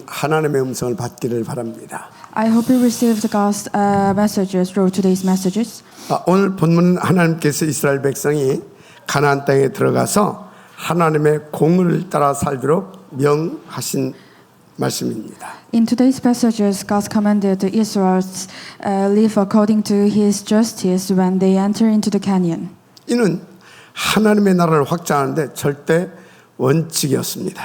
하나님의 음성을 받기를 바랍니다. I hope you received God's messages through today's messages. 오늘 본문은 하나님께서 이스라엘 백성이 가나안 땅에 들어가서 하나님의 공을 따라 살도록 명하신 말씀입니다. In today's passages, God commanded the Israelites live according to His justice when they enter into the Canaan. 이는 하나님의 나라를 확장하는데 절대 원칙이었습니다.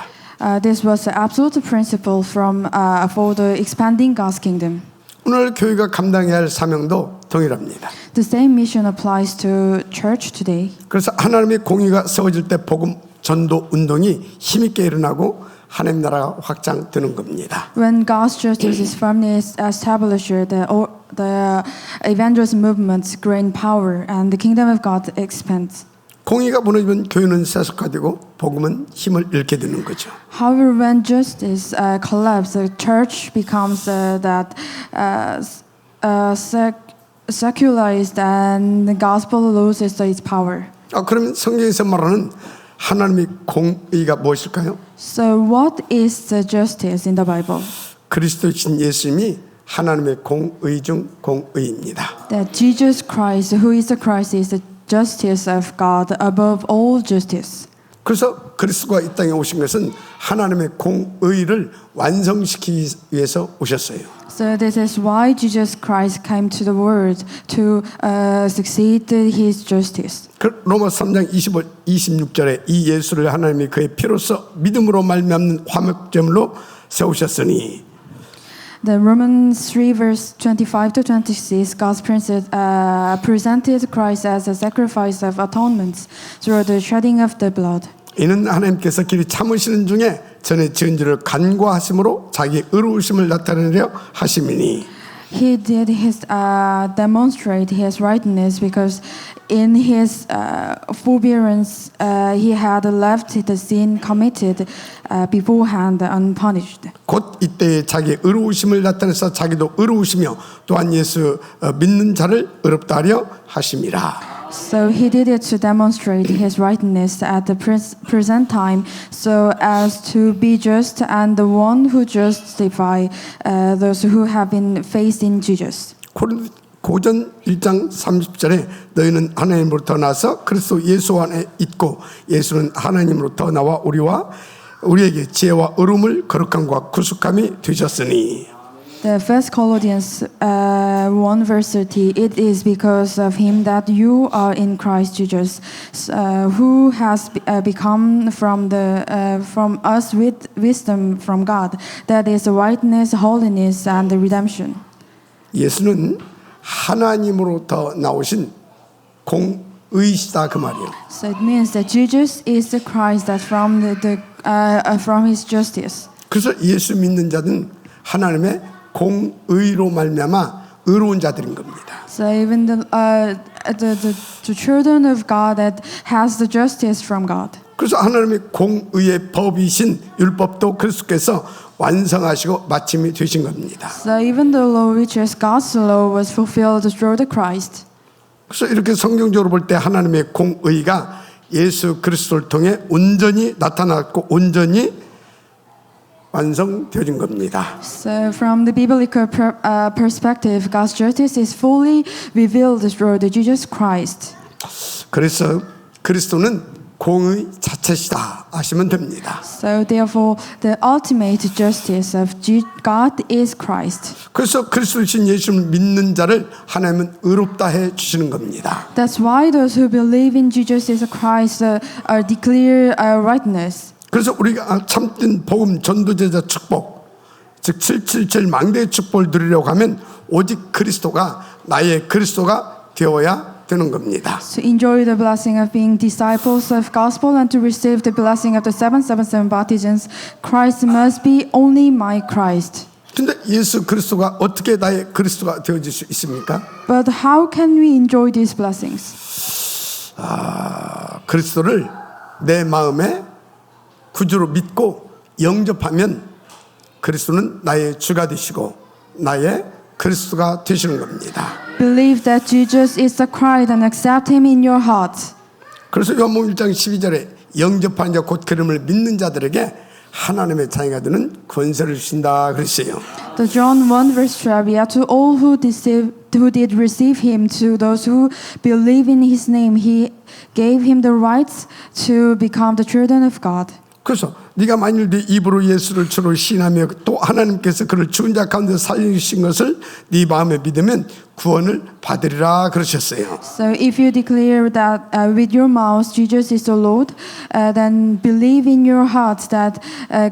This was the absolute principle for the expanding God's kingdom. 오늘 교회가 감당해야 할 사명도 동일합니다. The same mission applies to church today. 그래서 하나님의 공의가 세워질 때 복음 전도 운동이 힘있게 일어나고 하나님 나라가 확장되는 겁니다. When God's justice is firmly established, the evangelism movements gain power and the kingdom of God expands. 공의가 무너지면 교회는 세속화되고 복음은 힘을 잃게 되는 거죠. However, when justice collapses, the church becomes secularized and the gospel loses its power. 그러면 성경에서 말하는 하나님의 공의가 무엇일까요? So what is the justice in the Bible? 그리스도이신 예수님이 하나님의 공의 중 공의입니다. That Jesus Christ, who is the Christ, is the justice of God above all justice. 그래서 그리스도가 이 땅에 오신 것은 하나님의 공의를 완성시키기 위해서 오셨어요. So this is why Jesus Christ came to the world to succeed His justice. 로마서 3장 26절에 이 예수를 하나님이 그의 피로써 믿음으로 말미암는 화목제물로 세우셨으니 The Romans 3 verse 25 to 26, God presented Christ as a sacrifice of atonement through the shedding of the blood. 이는 하나님께서 길이 참으시는 중에 전에 지은 줄을 간과하심으로 자기 의로우심을 나타내려 하심이니 He did demonstrate His rightness because in His forbearance He had left the sin committed beforehand unpunished. 곧 이때에 자기 의로우심을 나타내서 자기도 의로우시며 또한 예수 믿는 자를 의롭다 하려 하심이라. So He did it to demonstrate His rightness at the present time, so as to be just and the one who justify those who have been faced in Jesus. 고전 1장 30절에 너희는 하나님으로부터 나서 그리스도 예수 안에 있고 예수는 하나님으로부터 나와 우리에게 지혜와 의로움을 거룩함과 구속함이 되셨으니. The 1 Corinthians 1 verse 30, it is because of Him that you are in Christ Jesus, who has become from us with wisdom from God, that is rightness, holiness, and redemption. 예수는 하나님으로부터 나오신 공의시다 그 말이에요. So it means that Jesus is the Christ that from His justice. 그래서 예수 믿는 자는 하나님의 공의로 말미암아 의로운 자들인 겁니다. So even the children of God that has the justice from God. 그래서 하나님의 공의의 법이신 율법도 그리스도께서 완성하시고 마침이 되신 겁니다. So even the law, which is God's law, was fulfilled through the Christ. 그래서 이렇게 성경적으로 볼 때 하나님의 공의가 예수 그리스도를 통해 온전히 나타났고 온전히 완성되어진 겁니다. So from the biblical perspective, God's justice is fully revealed through the Jesus Christ. 그래서 그리스도는 공의 자체시다 하시면 됩니다. So therefore, the ultimate justice of God is Christ. 그래서 그리스도를 신 예수를 믿는 자를 하나님은 의롭다 해 주시는 겁니다. That's why those who believe in Jesus as Christ are declared rightness. 그래서 우리가 참된 복음 전도제자 축복, 즉 777 망대의 축복을 누리려고 하면 오직 그리스도가 나의 그리스도가 되어야 되는 겁니다. To enjoy the blessing of being disciples of gospel and to receive the blessing of the 777 baptisms, Christ must be only my Christ. 근데 예수 그리스도가 어떻게 나의 그리스도가 되어질 수 있습니까? But how can we enjoy these blessings? 그리스도를 내 마음에 구주로 믿고 영접하면 그리스도는 나의 주가 되시고 나의 그리스도가 되시는 겁니다. Believe that Jesus is the Christ and accept Him in your heart. 그래서 요한복음 1장 12절에 영접한 자 곧 그름을 믿는 자들에게 하나님의 자녀가 되는 권세를 주신다 그랬어요. The John 1 verse 12, yet to all who did receive him, to those who believe in his name, he gave him the rights to become the children of God. 그래서 네가 만일 네 입으로 예수를 주로 시인하며 또 하나님께서 그를 죽은 자 가운데 살리신 것을 네 마음에 믿으면 구원을 받으리라 그러셨어요. So if you declare that with your mouth Jesus is the Lord, then believe in your heart that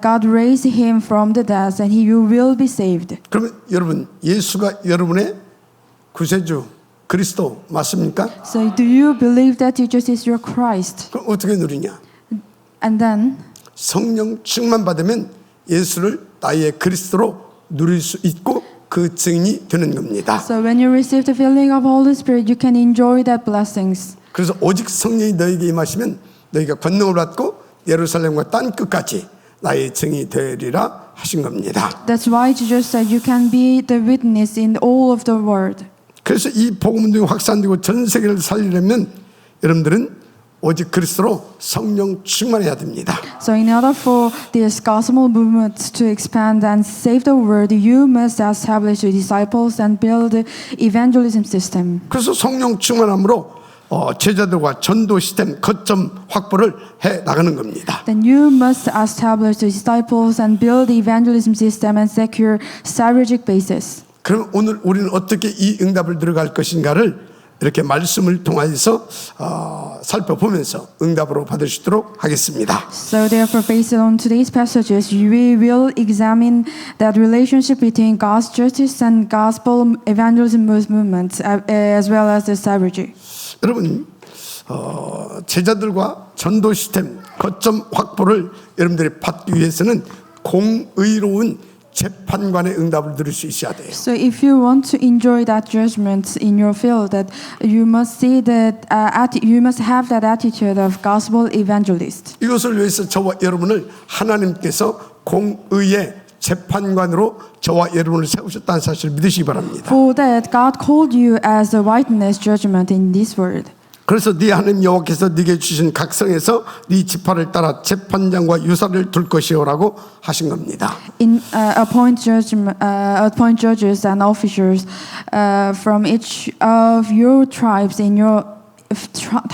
God raised him from the dead, and you will be saved. 그러면 여러분 예수가 여러분의 구세주 그리스도 맞습니까? So do you believe that Jesus is your Christ? 그럼 어떻게 누리냐? And then 성령 충만 받으면 예수를 나의 그리스도로 누릴 수 있고 그 증인이 되는 겁니다. so when you receive the filling of Holy Spirit, you can enjoy that blessings. 그래서 오직 성령이 너에게 임하시면 너희가 권능을 받고 예루살렘과 땅 끝까지 나의 증인이 되리라 하신 겁니다. That's why Jesus said you can be the witness in all of the world. 그래서 이 복음 운동이 확산되고 전 세계를 살리려면 여러분들은 오직 그리스도로 성령 충만해야 됩니다. So in order for this gospel movement to expand and save the world, you must establish the disciples and build the evangelism system. 그래서 성령 충만함으로 제자들과 전도 시스템 거점 확보를 해 나가는 겁니다. Then you must establish the disciples and build the evangelism system and secure strategic basis. 그럼 오늘 우리는 어떻게 이 응답을 들어갈 것인가를 이렇게 말씀을 통해서 살펴보면서 응답으로 받을 수 있도록 하겠습니다. So therefore, based on today's passages, we will examine that relationship between God's justice and gospel evangelism movement, as well as the strategy. 여러분 제자들과 전도 시스템 거점 확보를 여러분들이 받기 위해서는 공의로운 재판관의 응답을 들을 수 있어야 돼요. So if you want to enjoy that judgment in your field, that you must see that you must have that attitude of gospel evangelist. 이것을 위해서 저와 여러분을 하나님께서 공의의 재판관으로 저와 여러분을 세우셨다는 사실을 믿으시기 바랍니다. For that, God called you as a witness judgment in this world. 그래서 네 하나님 여호와께서 네게 주신 각성에서 네 지파를 따라 재판장과 유사를 둘 것이요라고 하신 겁니다. In appoint judges and officers from each of your tribes in your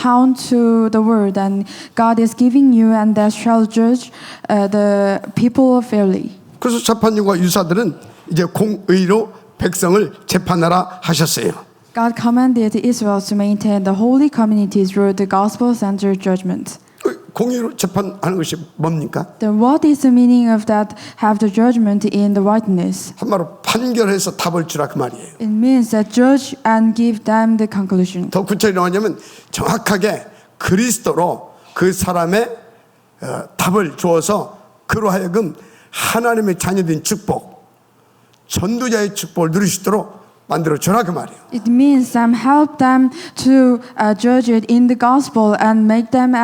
town to the world, and God is giving you, and that shall judge the people fairly. 그래서 재판장과 유사들은 이제 공의로 백성을 재판하라 하셨어요. God commanded Israel to maintain the holy community through the gospel-centered judgment. 공의로 재판하는 것이 뭡니까? Then what is the meaning of that? Have the judgment in the witness. 한마디로 판결해서 답을 주라 그 말이에요. It means that judge and give them the conclusion. 더 구체적으로 하냐면 정확하게 그리스도로 그 사람의 답을 주어서 그로 하여금 하나님의 자녀된 축복, 전도자의 축복을 누릴 수 있도록 만들어 주라 그 말이에요. It means help them to judge it in the gospel and make them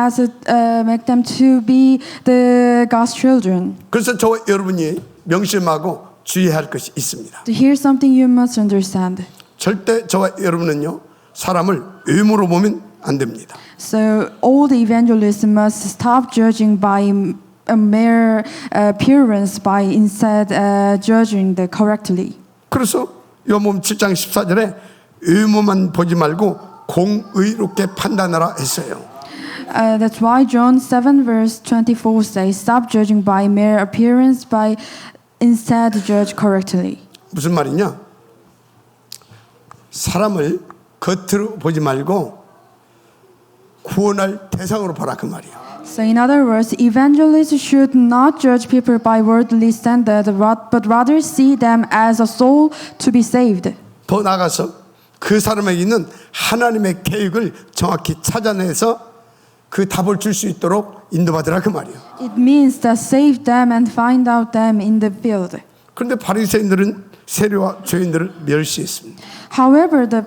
to be the God's children. 그래서 저와 여러분이 명심하고 주의해야 할 것이 있습니다. Here's something you must understand. 절대 저와 여러분은요 사람을 외모로 보면 안 됩니다. So all the evangelists must stop judging by a mere appearance, by instead judging the correctly. 그래서 요한복음 7장 14절에 외모만 보지 말고 공의롭게 판단하라 했어요. That's why John 7 verse 24 says, "Stop judging by mere appearance, by instead judge correctly." 무슨 말이냐? 사람을 겉으로 보지 말고 구원할 대상으로 보라 그 말이야. So in other words, evangelists should not judge people by worldly standard, but rather see them as a soul to be saved. 더 나아가서 그 사람에게 있는 하나님의 계획을 정확히 찾아내서 그 답을 줄 수 있도록 인도받으라 그 말이에요. It means that save them and find out them in the field. 그런데 바리새인들은 세리와 죄인들을 멸시했습니다. However, the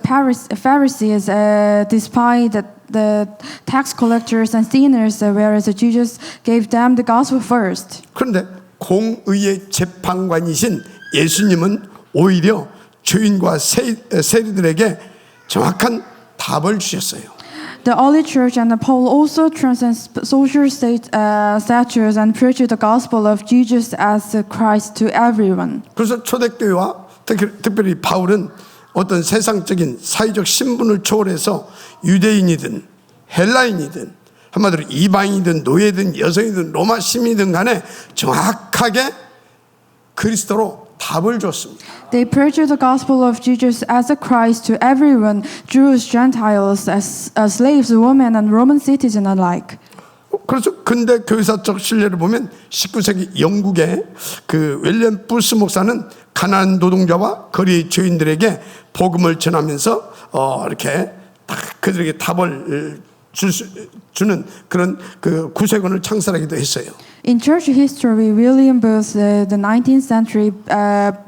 Pharisees, despite the tax collectors and sinners, whereas Jesus gave them the gospel first. 그런데 공의의 재판관이신 예수님은 오히려 죄인과 세리들에게 정확한 답을 주셨어요. The early church and Paul also transcends social status and preached the gospel of Jesus as the Christ to everyone. 그래서 초대교회와 특별히 바울은 어떤 세상적인 사회적 신분을 초월해서 유대인이든 헬라인이든 한마디로 이방인이든 노예든 여성이든 로마 시민이든 간에 정확하게 그리스도로 답을 줬습니다. They preached the gospel of Jesus as a Christ to everyone, Jews, Gentiles, as slaves, women, and Roman citizens alike. 그래서 근대 교회사적 신뢰를 보면 19세기 영국의 그 윌리엄 불스 목사는 가난한 노동자와 거리 죄인들에게 복음을 전하면서 이렇게 딱 그들에게 답을 주는 그런 그 구세군을 창설하기도 했어요. In church history, William Booth, the 19th century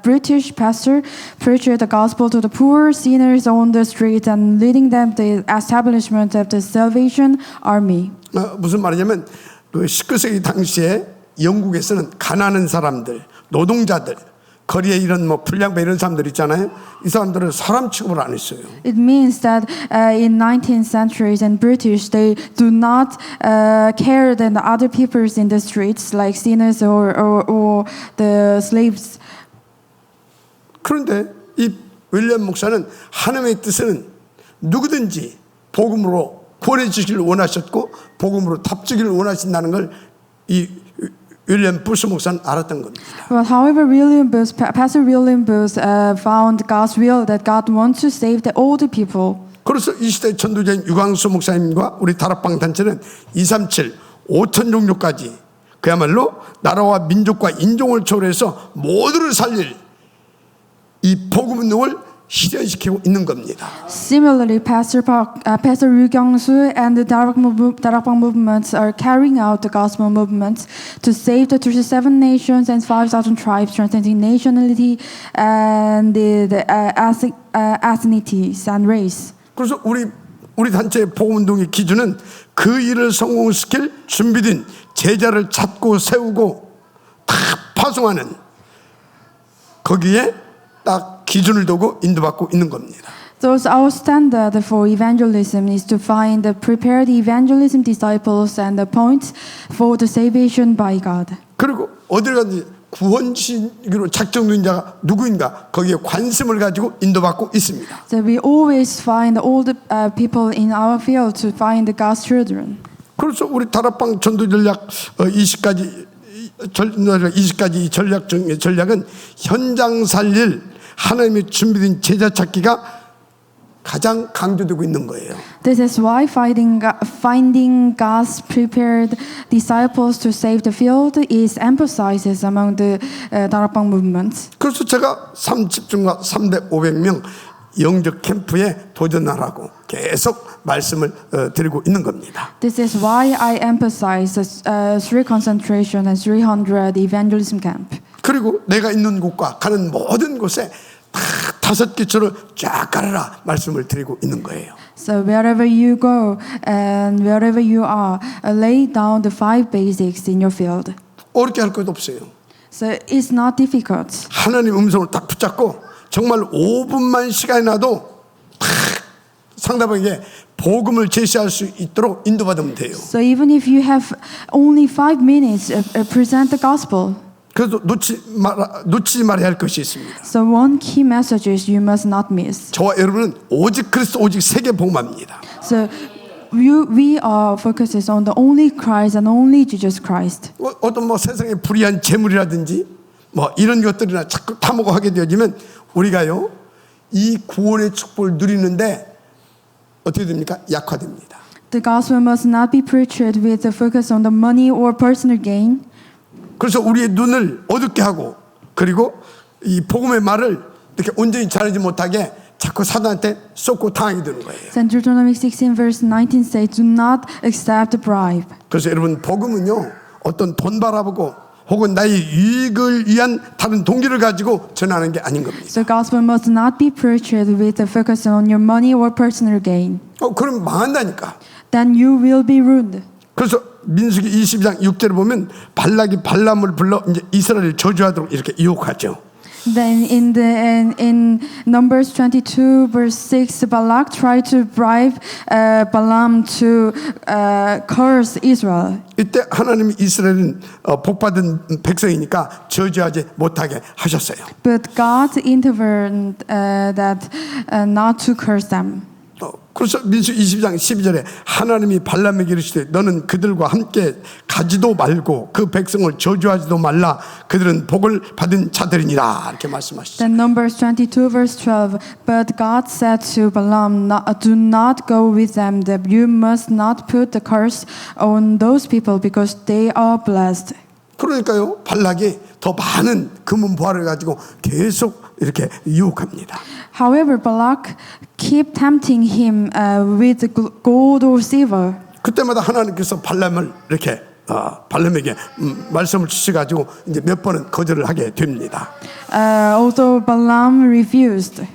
British pastor, preached the gospel to the poor sinners on the street and leading them to the establishment of the Salvation Army. 무슨 말이냐면 그 19세기 당시에 영국에서는 가난한 사람들, 노동자들, 거리에 이런 뭐 불량배 이런 사람들 있잖아요. 이 사람들은 사람 취급을 안 했어요. It means that in 19th centuries and British, they do not care than the other peoples in the streets, like sinners or the slaves. 그런데 이 윌리엄 목사는 하나님의 뜻은 누구든지 복음으로 구원해 주시기를 원하셨고 복음으로 답 주기를 원하신다는 걸 이 윌리엄 불스 목사는 알았던 겁니다. But however, Pastor William Booth found God's will that God wants to save all the people. 그래서 이 시대 전도자인 유광수 목사님과 우리 다락방 단체는 237, 5천 종족까지 그야말로 나라와 민족과 인종을 초월해서 모두를 살릴 이 복음 운동을 실현시키고 있는 겁니다. Similarly, Pastor Ryu Kyung-soo and the Darakbang movements are carrying out the gospel movements to save the 37 nations and 5,000 tribes, transcending nationality and the ethnicities and race. 그래서 우리 단체의 복음 운동의 기준은 그 일을 성공시킬 준비된 제자를 찾고 세우고 다 파송하는 거기에 딱 기준을 두고 인도받고 있는 겁니다. So our standard for evangelism is to find the prepared evangelism disciples and the points for the salvation by God. 그리고 어딜 가든지 구원신으로 작정된 자가 누구인가 거기에 관심을 가지고 인도받고 있습니다. So we always find all the people in our field to find the God's children. 그래서 우리 다락방 전도 전략 20가지 전략은 현장 살릴 하나님의 준비된 제자 찾기가 가장 강조되고 있는 거예요. This is why finding God's prepared disciples to save the field is emphasized among the Darakbang movements. 그래서 제가 30중과 3대 500명 영적 캠프에 도전하라고 계속 말씀을 드리고 있는 겁니다. This is why I emphasize 3 concentration and 300 evangelism camp. 그리고 내가 있는 곳과 가는 모든 곳에 다 5개초를 쫙 깔아라 말씀을 드리고 있는 거예요. So wherever you go and wherever you are, lay down the 5 basics in your field. 어렵게 할 것도 없어요. So it's not difficult. 하나님 음성을 딱 붙잡고 정말 5분만 시간이 나도 딱 상대방에게 복음을 제시할 수 있도록 인도받으면 돼요. So even if you have only 5 minutes, present the gospel. 그래도 놓치지 말아야 할 것이 있습니다. So one key message is you must not miss. 저와 여러분은 오직 그리스도 오직 세계 복음합니다. So we are focuses on the only Christ and only Jesus Christ. 어떤 뭐 세상의 불의한 재물이라든지 뭐 이런 것들이나 자꾸 탐욕하게 되어지면 우리가요 이 구원의 축복을 누리는데 어떻게 됩니까? 약화됩니다. The gospel must not be preached with the focus on the money or personal gain. 그래서 우리의 눈을 어둡게 하고 그리고 이 복음의 말을 이렇게 온전히 전하지 못하게 자꾸 사단한테 쏟고 당하게 되는 거예요. And Deuteronomy 16 verse 19 says, "Do not accept a bribe." 그래서 여러분 복음은요 어떤 돈 바라보고 혹은 나의 유익을 위한 다른 동기를 가지고 전하는 게 아닌 겁니다. So gospel must not be preached with the focus on your money or personal gain. 그럼 망한다니까. Then you will be ruined. 그래서 민수기 22장 6절을 보면 발락이 발람을 불러 이제 이스라엘을 저주하도록 이렇게 유혹하죠. Then in Numbers 22 verse 6, Balak tried to bribe Balaam to curse Israel. 이때 하나님이 이스라엘은 복받은 백성이니까 저주하지 못하게 하셨어요. But God intervened that not to curse them. 그래서 민수기 22장 12절에 하나님이 발람에게 이르시되 너는 그들과 함께 가지도 말고 그 백성을 저주하지도 말라 그들은 복을 받은 자들이니라 이렇게 말씀하시죠. Then Numbers 22 verse 12, but God said to Balaam, do not go with them, that you must not put the curse on those people because they are blessed. 그러니까요 발락이 더 많은 금은 보화를 가지고 계속 이렇게 유혹합니다. However, Balak kept tempting him with gold or silver. 그때마다 하나님께서 발람을 이렇게 발람에게 말씀을 주셔가지고 이제 몇 번은 거절을 하게 됩니다. Although Balaam refused.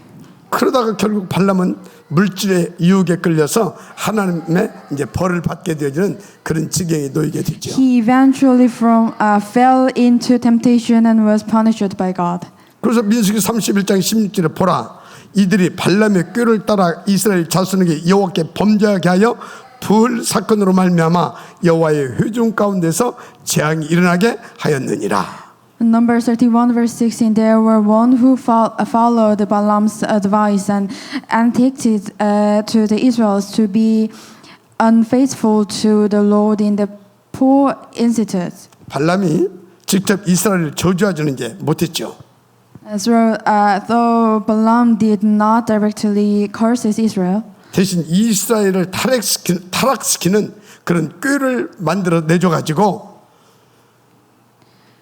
그러다가 결국 발람은 물질의 유혹에 끌려서 하나님의 이제 벌을 받게 되어지는 그런 지경에 놓이게 되죠. He eventually fell into temptation and was punished by God. 그래서 민수기 31장 16절에 보라 이들이 발람의 꾀를 따라 이스라엘 자손에게 여호와께 범죄하게 하여 불 사건으로 말미암아 여호와의 회중 가운데서 재앙이 일어나게 하였느니라. In Numbers 31 verse 16, there were one who followed Balaam's advice and dictated to the Israelites to be unfaithful to the Lord in the poor institute. 발람이 직접 이스라엘을 저주하지는 게 못했죠. So, though Balaam did not directly curse Israel, 대신 이스라엘을 타락시키는 그런 꾀를 만들어 내줘가지고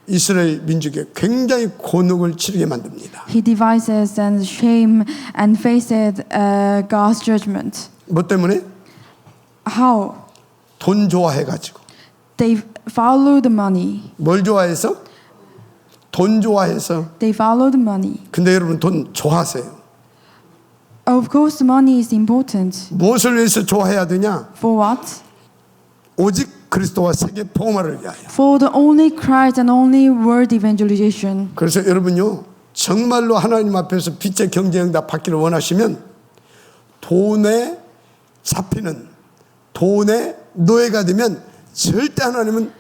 이스라엘 민족에 굉장히 곤혹을 치르게 만듭니다. he devises and shame and faced God's judgment. 뭐 때문에? How? 돈 좋아해가지고. They followed the money. 뭘 좋아해서? 돈 좋아해서. They followed the money. 근데 여러분 돈 좋아하세요? Of course, money is important. 무엇을 위해서 좋아해야 되냐? For what? 오직 그리스도와 세계 복음화를 위하여. For the only Christ and only word evangelization. 그래서 여러분요 정말로 하나님 앞에서 빛의 경제응답 받기를 원하시면 돈에 잡히는 돈의 노예가 되면 절대 하나님은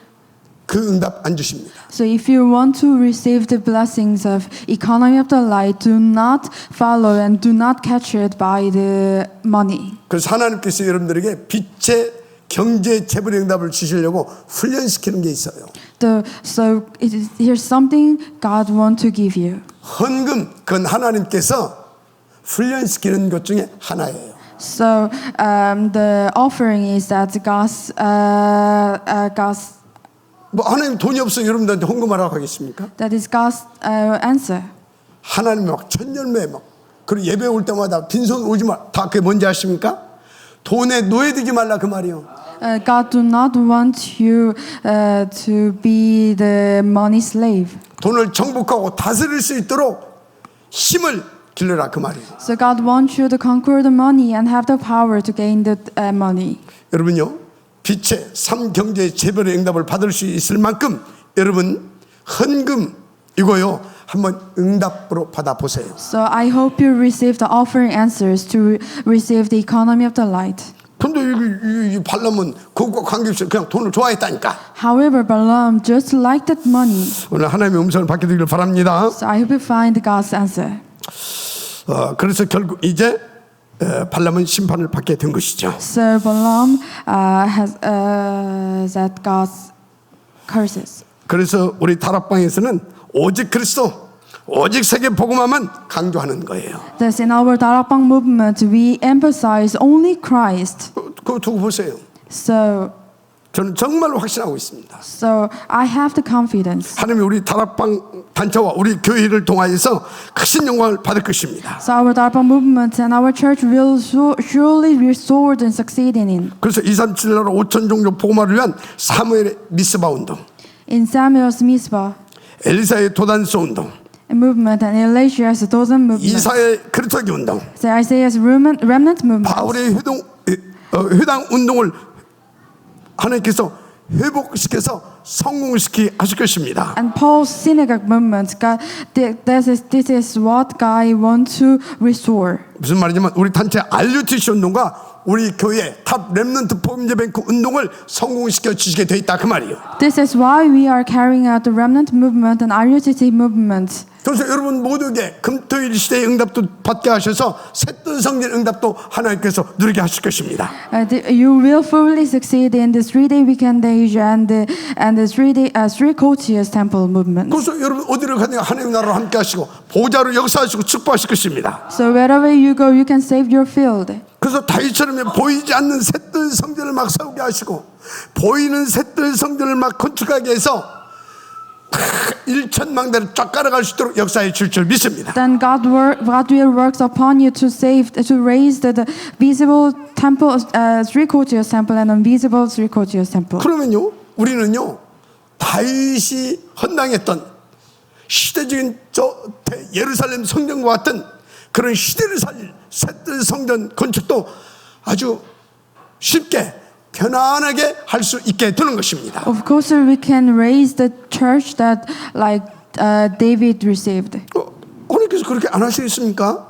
그 응답 안 주십니다. So if you want to receive the blessings of economy of the light, do not follow and do not catch it by the money. 그래서 하나님께서 여러분들에게 빛의 경제 재벌의 응답을 주시려고 훈련시키는 게 있어요. So here's something God wants to give you. 헌금 그건 하나님께서 훈련시키는 것 중에 하나예요. So the offering is that God's 뭐 하나님 돈이 없어 여러분들한테 헌금하라고 하겠습니까? that is God's answer. 하나님이 막 천년매 막 그리고 예배 올 때마다 빈손 오지 마. 다 그게 뭔지 아십니까? 돈에 노예되지 말라 그 말이요. God do not want you to be the money slave. 돈을 정복하고 다스릴 수 있도록 힘을 길러라 그 말이에요. So God wants you to conquer the money and have the power to gain the money. 여러분요 빛의 삶 경제의 재벌의 응답을 받을 수 있을 만큼 여러분 헌금 이거요 한번 응답으로 받아보세요. So I hope you receive the offering answers to receive the economy of the light. 근데 이 발람은 그것과 관계없이 그냥 돈을 좋아했다니까. However, Balaam just liked that money. 오늘 하나님의 음성을 받게 되기를 바랍니다. So I hope you find God's answer. 그래서 결국 이제 발람은 심판을 받게 된 것이죠. So Balaam has that God's curses. 그래서 우리 다락방에서는 오직 그리스도, 오직 세계 복음화만 강조하는 거예요. Thus, in our Darapang movement, we emphasize only Christ. 그거 두고 보세요. So 저는 정말로 확신하고 있습니다. I have the confidence. 하나님이 우리 다락방 단체와 우리 교회를 통하여서 크신 영광을 받을 것입니다. So our Darapang movement and our church will surely restore and succeed in it. 그래서 237나라 5천 종족 복음화를 위한 사무엘의 미스바 운동, In Samuel's Mizpah 엘리사의 도단소 운동, movement and Elisha's Dothan movement. 이사의 그리스도기 운동, So Isaiah's remnant movement. 바울의 회당 운동을 하나님께서 회복시켜서 성공시키게 하실 것입니다. And Paul's synagogue movement, God, this is what God wants to restore. 무슨 말이냐면 우리 단체 RUTC 운동과 우리 교회 탑 렘넌트 복음예배뱅크 운동을 성공시켜 주시게 돼 있다 그 말이에요. This is why we are carrying out the remnant movement and RUTC movement. 그래서 여러분 모두에게 금토일 시대의 응답도 받게 하셔서 새뜻 성전 응답도 하나님께서 누리게 하실 것입니다. You will fully succeed in the 3-day weekend age and the 3-day three courtiers temple movement. 그래서 여러분 어디를 가든가 하나님 나라로 함께 하시고 보좌로 역사하시고 축복하실 것입니다. So wherever you go, you can save your field. 그래서 다윗처럼 보이지 않는 새뜻 성전을 막 세우게 하시고 보이는 새뜻 성전을 막 건축하게 해서 1천망대를 쫙 깔아갈 수 있도록 역사해 줄 줄 믿습니다. Then God will work upon you to raise the visible temple, three courtiers temple and invisible three courtiers temple. 그러면요, 우리는요 다윗이 헌당했던 시대적인 예루살렘 성전과 같은 그런 시대를 살릴 새뜻 성전 건축도 아주 쉽게 편안하게 할 수 있게 되는 것입니다. Of course, we can raise the church that like David received. 하나님께서 그렇게 안 하시겠습니까?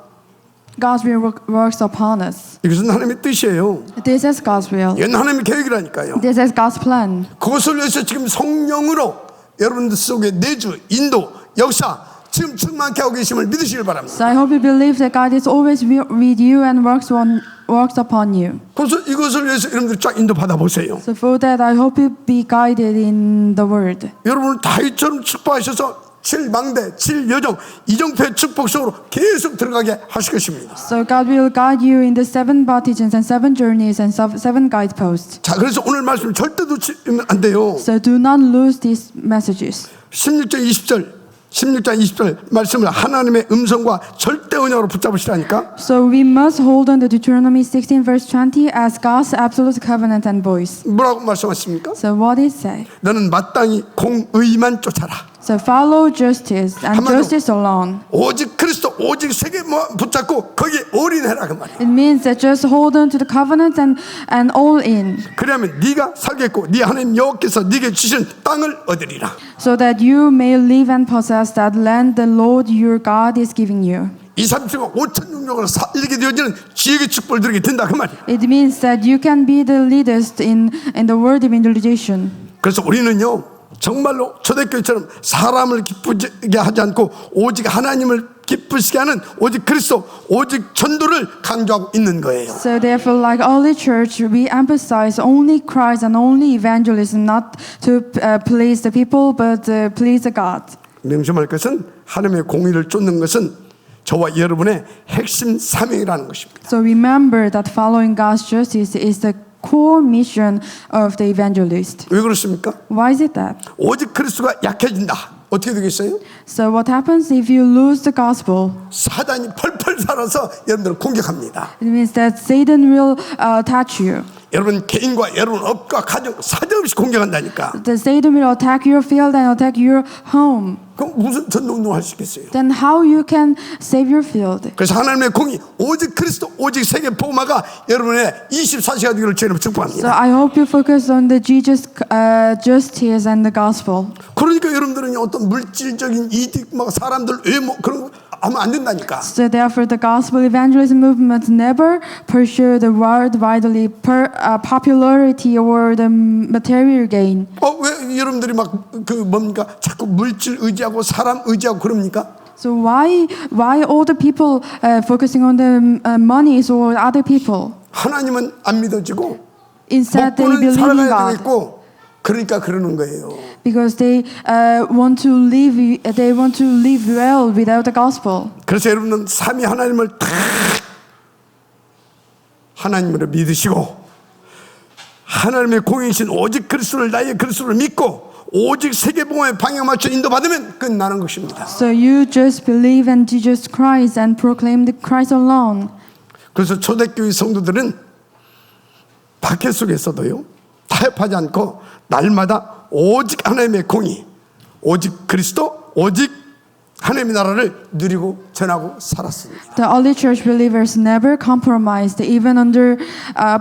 God's will works upon us. 이것은 하나님의 뜻이에요. This is God's will. 이건 하나님의 계획이라니까요. This is God's plan. 그것을 위해서 지금 성령으로 여러분들 속에 내주, 인도, 역사 지금 충만케 하고 계심을 믿으시길 바랍니다. So I hope you believe that God is always with you and works upon you. 그래서 이것을 위해서 여러분들 쫙 인도 받아보세요. So for that, I hope you be guided in the word. 여러분을 다윗처럼 축복하셔서 7망대, 7여정, 이정표의 축복 속으로 계속 들어가게 하실 것입니다. So God will guide you in the 7 baptisms and 7 journeys and 7 guideposts. 자, 그래서 오늘 말씀 절대 놓치면 안 돼요. So do not lose these messages. 16장 20절 말씀을 하나님의 음성과 절대 언약으로 붙잡으시라니까. So we must hold on to Deuteronomy 16 verse 20 as God's absolute covenant and voice. 뭐라고 말씀하십니까? So what it say? 너는 마땅히 공의만 쫓아라. So follow justice and 한마디로 justice alone. 오직 그리스도, 오직 세계 붙잡고 거기에 올인해라 그 말이야. It means that just hold on to the covenant and all in. 그러면 네가 살겠고 네 하나님 여호와께서 네게 주신 땅을 얻으리라. So that you may live and possess that land the Lord your God is giving you. 2,300만 5천 영역을 살리게 되어지는 지혜의 축복을 드리게 된다 그 말이야. It means that you can be the leaders in the word evangelization. 그래서 우리는요 정말로 초대교회처럼 사람을 기쁘게 하지 않고 오직 하나님을 기쁘시게 하는 오직 그리스도, 오직 전도를 강조하고 있는 거예요. So therefore, like early church, we emphasize only Christ and only evangelism, not to please the people, but please the God. 명심할 것은 하나님의 공의를 쫓는 것은 저와 여러분의 핵심 사명이라는 것입니다. So remember that following God's justice is the core mission of the evangelist. 왜 그렇습니까? Why is it that? 오직 그리스도가 약해진다. 어떻게 되겠어요? So what happens if you lose the gospel? 사단이 펄펄 살아서 여러분들을 공격합니다. It means that Satan will attack you. 여러분 개인과 여러분 업과 가정 사정없이 공격한다니까. The Satan will attack your field and attack your home. 그럼 무슨 전도운동 할 수 있겠어요? Then how you can save your field? 그래서 하나님의 공의 오직 그리스도 오직 세계 복음화가 여러분의 24시간 되기를 주님 So 축복합니다. I hope you focus on the Jesus justice and the gospel. 그러니까 여러분들은 어떤 물질적인 이득 막 사람들 외모 그런 거 하면 안 된다니까. So therefore, the gospel evangelism movement never pursue the worldwide popularity or the material gain. 왜 여러분들이 막 그 뭡니까 자꾸 물질 의지하고 사람 의지하고 그럽니까? So why all the people focusing on the monies or other people? 하나님은 안 믿어지고 Instead, they 먹고는 believe in 살아가야 God 되겠고 그러니까 그러는 거예요. because they want to live well without the gospel. 그래서 여러분은 삼위 하나님을 다 하나님으로 믿으시고 하나님의 공이신 오직 그리스도를 나의 그리스도를 믿고 오직 세계복음의 방향 맞춰 인도받으면 끝나는 것입니다. So you just believe in Jesus Christ and proclaim the Christ alone. 그래서 초대교회 성도들은 박해 속에서도요 타협하지 않고 날마다 오직 하나님의 공의, 오직 그리스도, 오직 하나님의 나라를 누리고 전하고 살았습니다. The early church believers never compromised, even under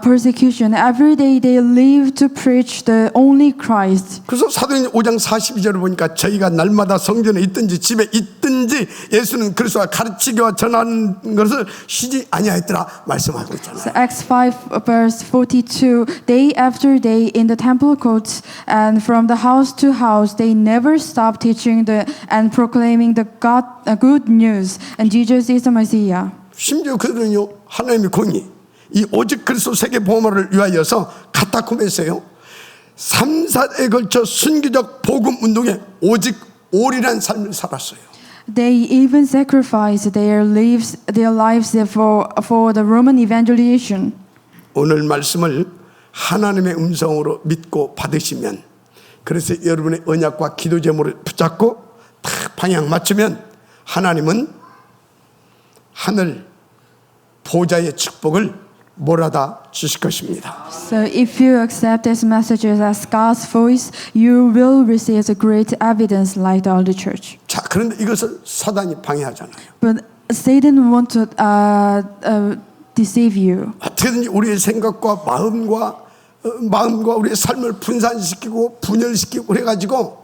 persecution. Every day they lived to preach the only Christ. 그래서 사도행전 5장 42절을 보니까 저희가 날마다 성전에 있든지 집에 있든지 예수는 그리스도가 가르치기와 전하는 것을 쉬지 아니하였더라 말씀하고 있잖아요. So Acts 5 verse 42, day after day in the temple courts and from the house to house, they never stopped teaching and proclaiming the good news. And Jesus is the Messiah. 심지어 그들은요 하나님의 공의 이 오직 그리스도 세계 복음화를 위하여서 카타콤에서요 3사에 걸쳐 순교적 복음 운동에 오직 올인한 삶을 살았어요. They even sacrificed their lives for the Roman evangelization. 오늘 말씀을 하나님의 음성으로 믿고 받으시면, 그래서 여러분의 언약과 기도 제목을 붙잡고 딱 방향 맞추면 하나님은 하늘 보좌의 축복을 몰아다 주실 것입니다. So if you accept these messages as God's voice, you will receive the great evidence like the early church. 자, 그런데 이것을 사단이 방해하잖아요. But Satan wants to deceive you. 어떻게든지 우리의 생각과 마음과 우리의 삶을 분산시키고 분열시키고 그래가지고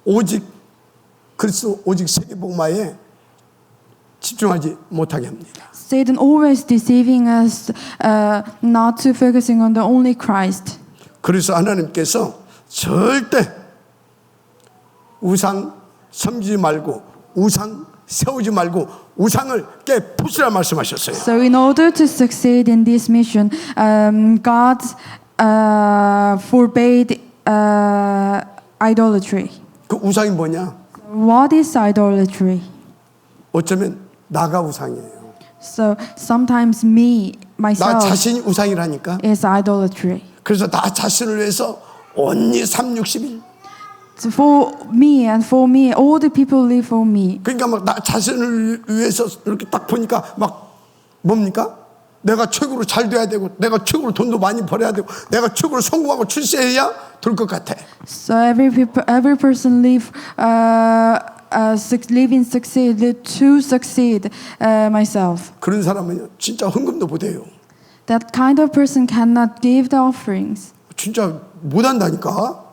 오직 그리스도 오직 세계복음화에 집중하지 못하게 합니다. Satan always deceiving us not to focusing on the only Christ. 그래서 하나님께서 절대 우상 섬기지 말고 우상 세우지 말고 우상을 깨부수라 말씀하셨어요. So in order to succeed in this mission, God forbade idolatry. 그 우상이 뭐냐? What is idolatry? 어쩌면 나가 우상이에요. So sometimes me, 나 myself, 자신이 우상이라니까. is idolatry. 그래서 나 자신을 위해서 온리 360일. So for me and for me, all the people live for me. 그러니까 막 나 자신을 위해서 이렇게 딱 보니까 막 뭡니까? 내가 최고로 잘 돼야 되고, 내가 최고로 돈도 많이 벌어야 되고, 내가 최고로 성공하고 출세해야 될 것 같아. So every person live to succeed myself. 그런 사람은 진짜 헌금도 못해요. That kind of person cannot give the offerings. 진짜 못한다니까.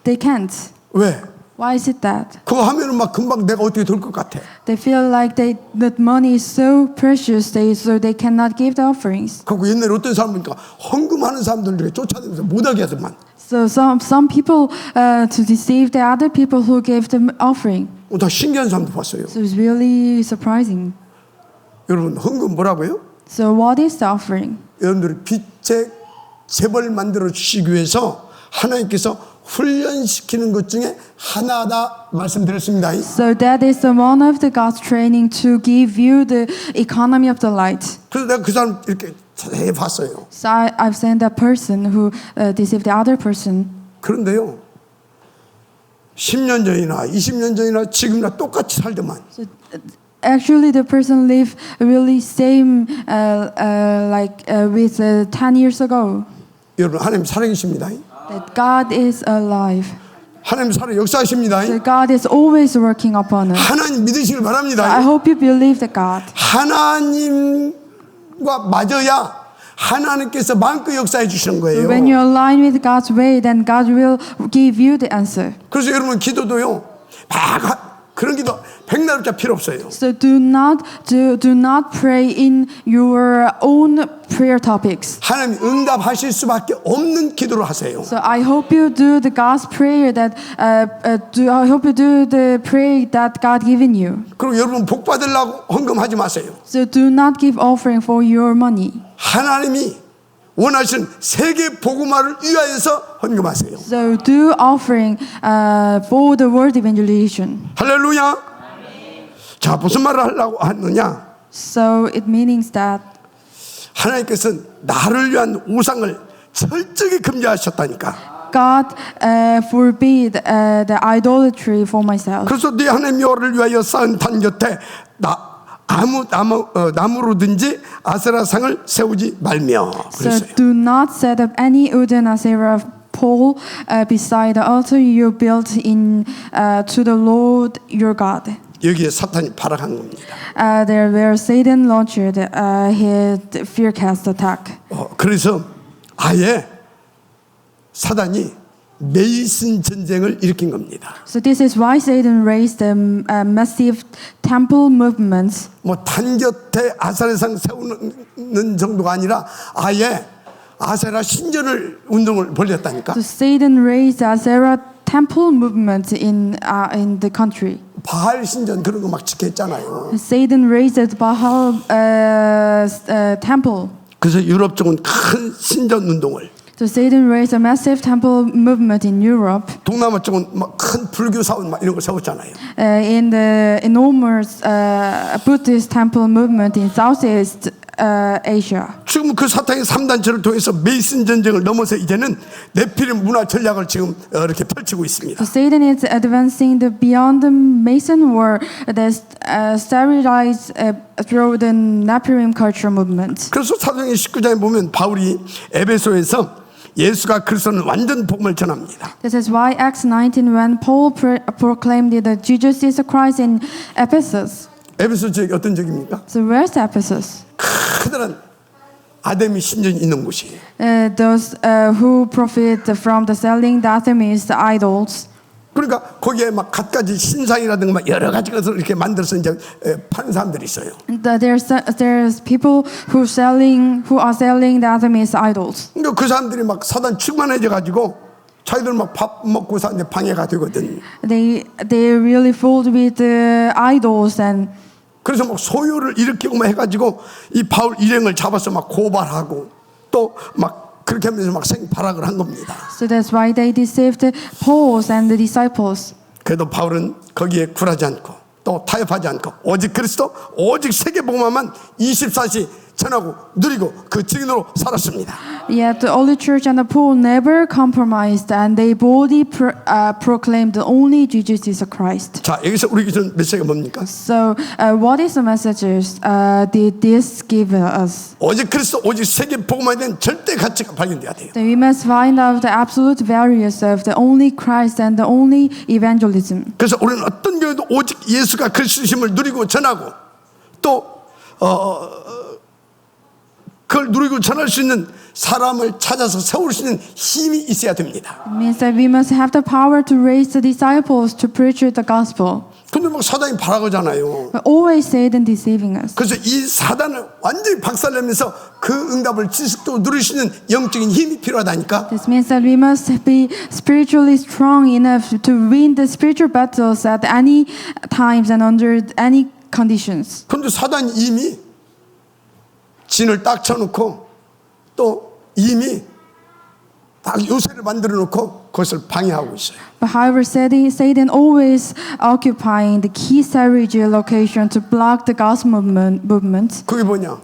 They can't. 왜? Why is it that? 그거 하면은 막 금방 내가 어떻게 될 것 같아. They feel like that money is so precious, so they cannot give the offerings. 그리고 옛날에 어떤 사람 보니까 헌금하는 사람들 이렇게 쫓아다니면서 못하게 하더만. So some people to deceive the other people who gave them offering. 다 신기한 사람도 봤어요. So it's really surprising. 여러분 헌금 뭐라고요? So what is the offering? 여러분들이 빛의 재벌 만들어 주시기 위해서 하나님께서 훈련시키는 것 중에 하나다 말씀드렸습니다. So that is one of the God's training to give you the economy of the light. 그래서 내가 그 사람 이렇게 자세히 봤어요. So I've seen that person who deceived the other person. 그런데요, 10년 전이나 20년 전이나 지금이나 똑같이 살더만. So actually, the person lived really same with 10 years ago. 여러분 하나님 살아계십니다. That God is alive. 하나님 살아 역사하십니다. So God is always working upon us. 하나님 믿으시길 I 바랍니다. hope you believe that God. 하나님과 맞아야 하나님께서 마음껏 역사해 주시는 거예요. When you align with God's way, then God will give you the answer. 그래서 여러분 기도도요, 막 그런 기도 백날 없자 필요 없어요. So do not pray in your own prayer topics. 하나님 응답하실 수밖에 없는 기도를 하세요. So I hope you do the God's prayer that I hope you do the prayer that God given you. 그리고 여러분 복 받으려고 헌금하지 마세요. So do not give offering for your money. 하나님이 원하시는 세계 복음화를 위하여서 헌금하세요. So do offering for the world evangelization. 할렐루야. 자, 무슨 말을 하려고 하느냐? So it means that 하나님께서는 나를 위한 우상을 철저히 금지하셨다니까. God forbid the idolatry for myself. 그래서 네 하나님 여호와를 위하여 쌓은 단 곁에 나무로든지 아세라상을 세우지 말며. So 그랬어요. do not set up any wooden Asherah pole beside the altar you built in to the Lord your God. 여기에 사탄이 발악한 겁니다. There where Satan launched his fearcast attack. 그래서 아예 사단이 메이슨 전쟁을 일으킨 겁니다. So this is why Satan raised a massive temple movement. 뭐 단곁에 아사레상 세우는 정도가 아니라 아예 아세라 신전을 운동을 벌였다니까. So Satan raised Asherah temple movement in the country. 바알 신전 그런 거 막 지켰잖아요. Satan raised Baal temple. 그래서 유럽 쪽은 큰 신전 운동을, So Satan raised a massive temple movement in Europe. 동남아 쪽은 막 큰 불교 사원 막 이런 거 세웠잖아요. In the enormous Buddhist temple movement in Southeast Asia. 지금 그 사탄의 3단체를 통해서 메이슨 전쟁을 넘어서 이제는 네피림 문화 전략을 지금 이렇게 펼치고 있습니다. So Satan is advancing beyond the Mason war that sterilized through the Nephilim culture movement. 그래서 사도행전 19장에 보면 바울이 에베소에서 예수가 그리스도는 완전 복음을 전합니다. This is why Acts 19 when Paul proclaimed that Jesus is Christ in Ephesus. 에베소 지역이 어떤 지역입니까? So where's Ephesus? 크다란 아데미 신전이 있는 곳이에요. Those who profit from the selling the Artemis idols. 그러니까 거기에 막 갖가지 신상이라든가 막 여러 가지 것을 이렇게 만들어서 이제 파는 사람들이 있어요. There's people who are selling the Artemis idols. 그러니까 그 사람들이 막 사단 충만해져 가지고 자기들 막 밥 먹고서 이제 방해가 되거든. They really fooled with the idols and 그래서 막 소요를 일으키고 막 해가지고 이 바울 일행을 잡아서 막 고발하고 또 막 그렇게 하면서 막 생발악을 한 겁니다. so that's why they deceived Paul and the disciples. 그래도 바울은 거기에 굴하지 않고 또 타협하지 않고 오직 그리스도 오직 세계복음화만 24시 전하고 누리고 그 증인으로 살았습니다. Yet the Holy Church and the Paul never compromised, and they boldly proclaimed only Jesus is a Christ. 자, 여기서 우리 기준 메시지가 뭡니까? So, what is the messages did this give us? 오직 그리스도 오직 세계복음화에 대한 절대 가치가 발견돼야 돼요. That we must find out the absolute values of the only Christ and the only evangelism. 그래서 우리는 어떤 경우에도 오직 예수가 그리스도심을 누리고 전하고 또 그걸 누리고 전할 수 있는 사람을 찾아서 세울 수 있는 힘이 있어야 됩니다. It means that we must have the power to raise the disciples to preach the gospel. 근데 막 사단이 발악하잖아요. But always Satan deceiving us. 그래서 이 사단을 완전히 박살내면서 그 응답을 지식도 누릴 수 있는 영적인 힘이 필요하다니까. This means that we must be spiritually strong enough to win the spiritual battles at any times and under any conditions. 그런데 사단이 이미 진을 딱 쳐놓고 또 이미 딱 요새를 만들어 놓고 그것을 방해하고 있어요. But however, Satan always occupying the key strategy location to block the gospel movement. 그게 뭐냐?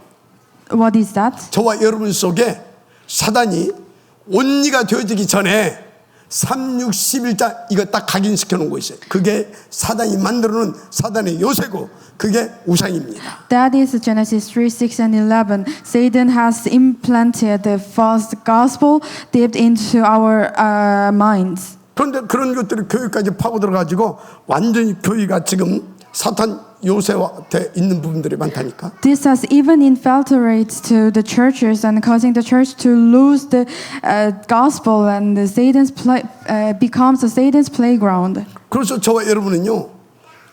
What is that? 저와 여러분 속에 사단이 온리가 되어지기 전에 3, 6, 11자 이거 딱 각인시켜 놓은 거 있어요. 그게 사단이 만들어 놓은 사단의 요새고 그게 우상입니다. That is Genesis 3, 6, and 11. Satan has implanted the false gospel deep into our minds. 그런데 그런 것들이 교회까지 파고들어가지고 완전히 교회가 지금 사탄 요새화돼 있는 부분들이 많다니까. This has even infiltrated to the churches and causing the church to lose the gospel, and the becomes the Satan's playground. 그래서 저와 여러분은요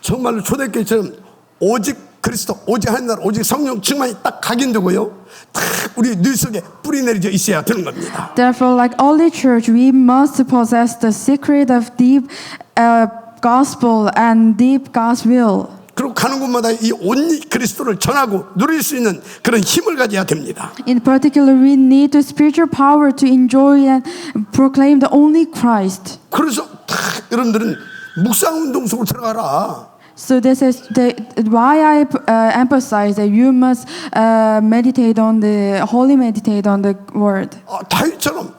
정말로 초대교회처럼 오직 그리스도, 오직 하나님 나라, 오직 성령 충만이 딱 각인되고요. 딱 우리 뇌 속에 뿌리 내려져 있어야 되는 겁니다. Therefore, like all the church, we must possess the secret of deep gospel and deep God's will. 그리고 가는 곳마다 이 온리 그리스도를 전하고 누릴 수 있는 그런 힘을 가져야 됩니다. In particular, we need the spiritual power to enjoy and proclaim the only Christ. 그래서 여러분들은 묵상운동 속으로 들어가라. So this is why I emphasize that you must meditate on the word. 다니엘처럼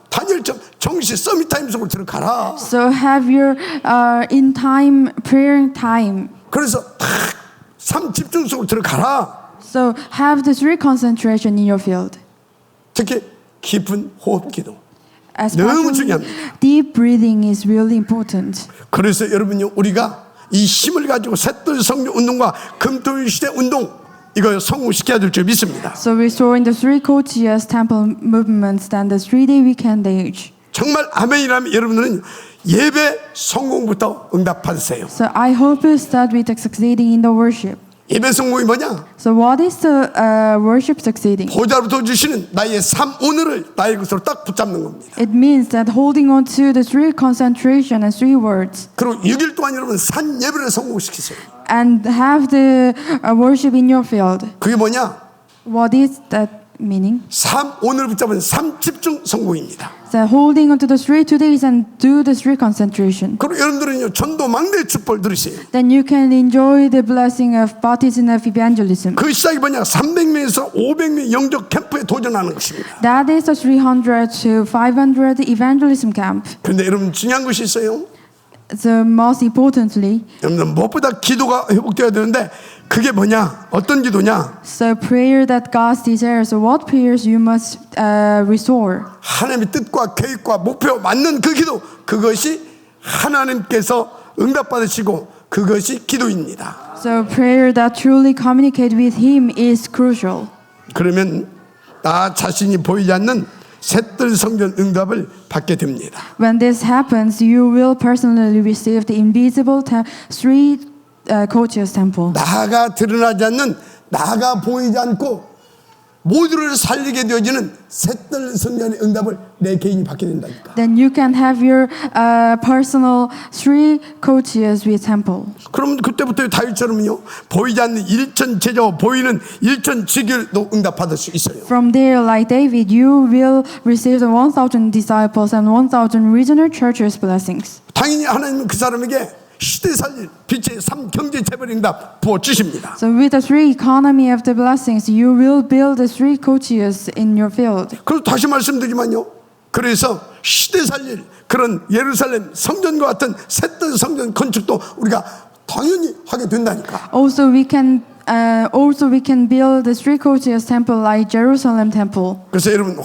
정시 서밋 타임 속으로 들어가라. So have your in time prayer time. 그래서 삶 집중 속으로 들어가라. So have this real concentration in your field. 특히 깊은 호흡 기도. 너무 Especially 중요합니다. deep breathing is really important. 그래서 여러분요 우리가 이 힘을 가지고 셋들 성령 운동과 금토일 시대 운동 이거 성공시켜야 될 줄 믿습니다. So restoring the three courtiers temple movements and the 3-day weekend age. 정말 아멘이라면 여러분들은 예배 성공부터 응답받으세요. So I hope you start with succeeding in the worship. 예배 성공이 뭐냐? So what is the worship succeeding? 보좌로부터 주시는 나의 삶 오늘을 나의 것으로 딱 붙잡는 겁니다. It means that holding on to the 3 concentration and 3 words 그리고 6일 동안 여러분 산 예배를 성공시키세요. and have the worship in your field. 그게 뭐냐? What is that meaning? 삶 오늘 붙잡은 삶 집중 성공입니다. So holding on to the 3 2days and do the 3 concentration. 그리고 여러분들은요 전도 망대 축복을 들으세요. Then you can enjoy the blessing of baptism of evangelism. 그 시작이 뭐냐? 300명에서 500명 영적 캠프에 도전하는 것입니다. That is a 300 to 500 evangelism camp. 그런데 여러분 중요한 것이 있어요. So most importantly, 여러분들 무엇보다 기도가 회복되어야 되는데 그게 뭐냐? 어떤 기도냐? so prayer that God desires. So what prayers you must restore? 하나님의 뜻과 계획과 목표 맞는 그 기도 그것이 하나님께서 응답받으시고 그것이 기도입니다. So prayer that truly communicate with Him is crucial. 그러면 나 자신이 보이지 않는 셋들 성전 응답을 받게 됩니다. When this happens, you will personally receive the invisible 3 courtiers temple. 나가 드러나지 않는 나가 보이지 않고 모두를 살리게 되어지는 셋들 성전의 응답을 내 개인이 받게 된다니까. Then you can have your personal 3 courtiers with temple. 그럼 그때부터 다윗처럼요 보이지 않는 일천 제자와 보이는 일천 지교도 응답받을 수 있어요. From there, like David, you will receive the 1,000 disciples and 1,000 regional churches blessings. 당연히 하나님은 그 사람에게 시대 살릴 빛의 삶 경제 재벌 응답 부어 주십니다. So with the 3 economy of the blessings, you will build the 3 courtiers in your field. 그리고 다시 말씀드리지만요. 그래서 시대 살릴 그런 예루살렘 성전과 같은 셋들 성전 건축도 우리가 당연히 하게 된다니까. Also, we can build the 3 courtiers temple like Jerusalem temple. 그래서 여러분